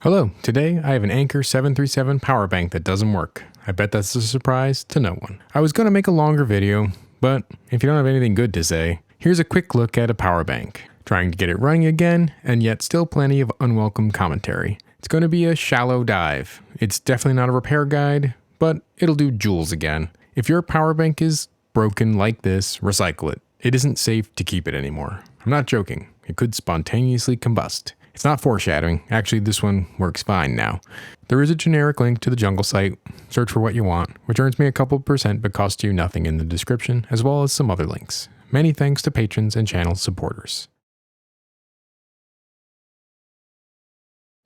Hello, today I have an Anker 737 power bank that doesn't work. I bet that's a surprise to no one. I was going to make a longer video, but if you don't have anything good to say, here's a quick look at a power bank. Trying to get it running again, and yet still plenty of unwelcome commentary. It's going to be a shallow dive. It's definitely not a repair guide, but it'll do joules again. If your power bank is broken like this, recycle it. It isn't safe to keep it anymore. I'm not joking. It could spontaneously combust. It's not foreshadowing. Actually, this one works fine now. There is a generic link to the Jungle site. Search for what you want, which earns me a couple % but costs you nothing in the description, as well as some other links. Many thanks to patrons and channel supporters.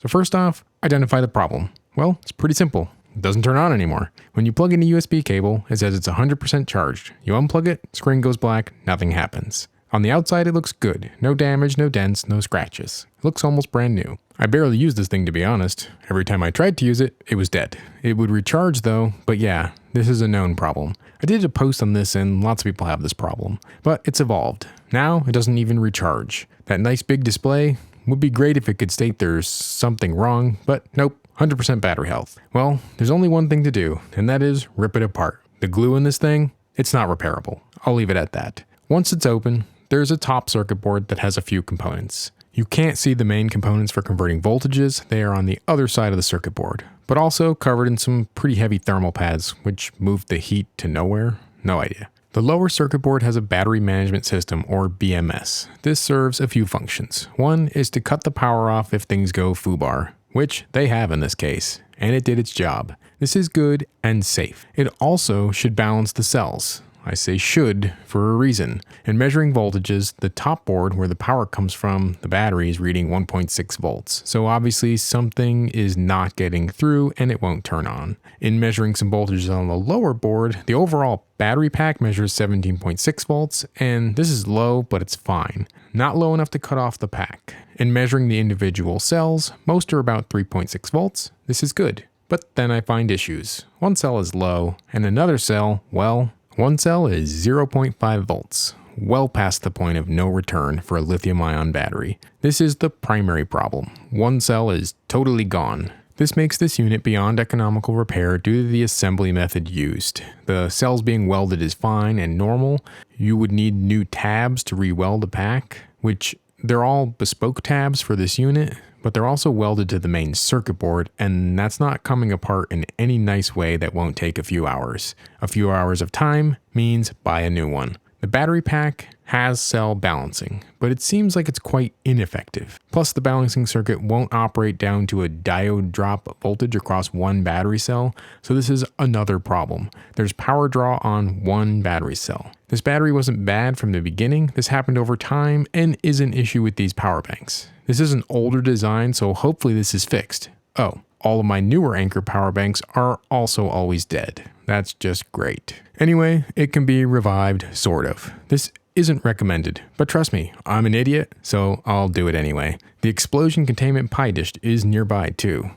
So first off, identify the problem. Well, it's pretty simple. It doesn't turn on anymore. When you plug in a USB cable, it says it's 100% charged. You unplug it, screen goes black, nothing happens. On the outside, it looks good. No damage, no dents, no scratches. It looks almost brand new. I barely use this thing, to be honest. Every time I tried to use it, it was dead. It would recharge though, but yeah, this is a known problem. I did a post on this and lots of people have this problem, but it's evolved. Now, it doesn't even recharge. That nice big display would be great if it could state there's something wrong, but nope, 100% battery health. Well, there's only one thing to do, and that is rip it apart. The glue in this thing, it's not repairable. I'll leave it at that. Once it's open, there's a top circuit board that has a few components. You can't see the main components for converting voltages. They are on the other side of the circuit board, but also covered in some pretty heavy thermal pads, which move the heat to nowhere. No idea. The lower circuit board has a battery management system, or BMS. This serves a few functions. One is to cut the power off if things go foobar, which they have in this case, and it did its job. This is good and safe. It also should balance the cells. I say should for a reason. In measuring voltages, the top board where the power comes from, the battery is reading 1.6 volts. So obviously something is not getting through and it won't turn on. In measuring some voltages on the lower board, the overall battery pack measures 17.6 volts, and this is low, but it's fine. Not low enough to cut off the pack. In measuring the individual cells, most are about 3.6 volts. This is good. But then I find issues. One cell is low, and another cell, well, one cell is 0.5 volts, well past the point of no return for a lithium-ion battery. This is the primary problem. One cell is totally gone. This makes this unit beyond economical repair due to the assembly method used. The cells being welded is fine and normal. You would need new tabs to re-weld the pack, which they're all bespoke tabs for this unit, but they're also welded to the main circuit board, and that's not coming apart in any nice way that won't take a few hours. A few hours of time means buy a new one. The battery pack has cell balancing, but it seems like it's quite ineffective. Plus, the balancing circuit won't operate down to a diode drop voltage across one battery cell, so this is another problem. There's power draw on one battery cell. This battery wasn't bad from the beginning. This happened over time and is an issue with these power banks. This is an older design, so hopefully this is fixed. Oh, all of my newer Anker power banks are also always dead. That's just great. Anyway, it can be revived, sort of. This isn't recommended, but trust me, I'm an idiot, so I'll do it anyway. The explosion containment pie dish is nearby too.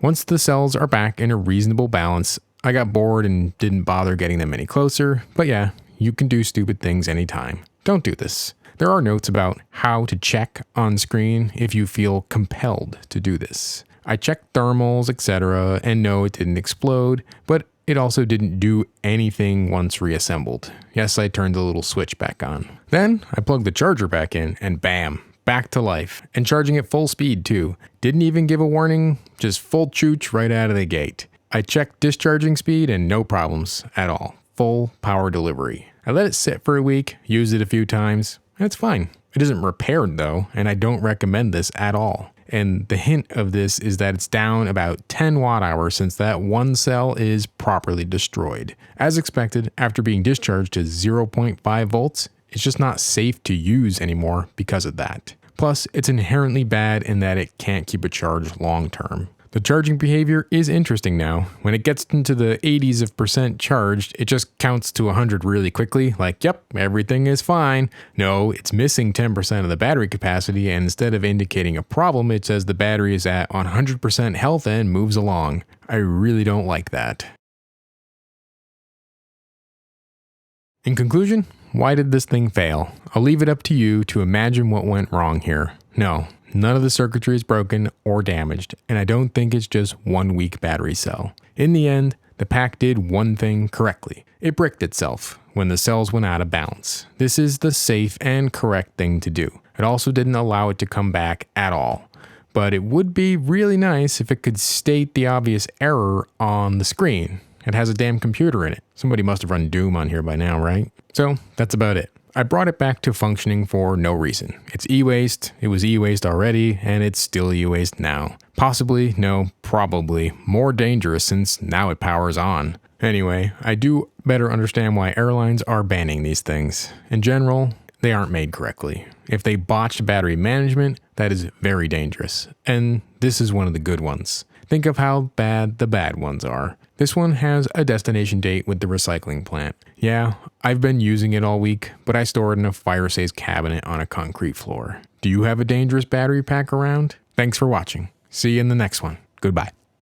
Once the cells are back in a reasonable balance, I got bored and didn't bother getting them any closer, but yeah, you can do stupid things anytime. Don't do this. There are notes about how to check on screen if you feel compelled to do this. I checked thermals, etc., and no, it didn't explode, but it also didn't do anything once reassembled. Yes, I turned the little switch back on. Then I plugged the charger back in and bam, back to life. And charging at full speed too. Didn't even give a warning, just full chooch right out of the gate. I checked discharging speed and no problems at all. Full power delivery. I let it sit for a week, used it a few times. That's fine. It isn't repaired though, and I don't recommend this at all. And the hint of this is that it's down about 10 watt hours since that one cell is properly destroyed. As expected, after being discharged to 0.5 volts, it's just not safe to use anymore because of that. Plus, it's inherently bad in that it can't keep a charge long term. The charging behavior is interesting now. When it gets into the 80s of percent charged, it just counts to 100 really quickly, like, yep, everything is fine. No, it's missing 10% of the battery capacity, and instead of indicating a problem, it says the battery is at 100% health and moves along. I really don't like that. In conclusion, why did this thing fail? I'll leave it up to you to imagine what went wrong here. No, None of the circuitry is broken or damaged, and I don't think it's just one weak battery cell. In the end, the pack did one thing correctly. It bricked itself when the cells went out of balance. This is the safe and correct thing to do. It also didn't allow it to come back at all. But it would be really nice if it could state the obvious error on the screen. It has a damn computer in it. Somebody must have run Doom on here by now, right? So that's about it. I brought it back to functioning for no reason. It's e-waste, it was e-waste already, and it's still e-waste now. Possibly, no, probably, more dangerous since now it powers on. Anyway, I do better understand why airlines are banning these things. In general, they aren't made correctly. If they botch battery management, that is very dangerous. And this is one of the good ones. Think of how bad the bad ones are. This one has a destination date with the recycling plant. Yeah, I've been using it all week, but I store it in a fire-safe cabinet on a concrete floor. Do you have a dangerous battery pack around? Thanks for watching. See you in the next one. Goodbye.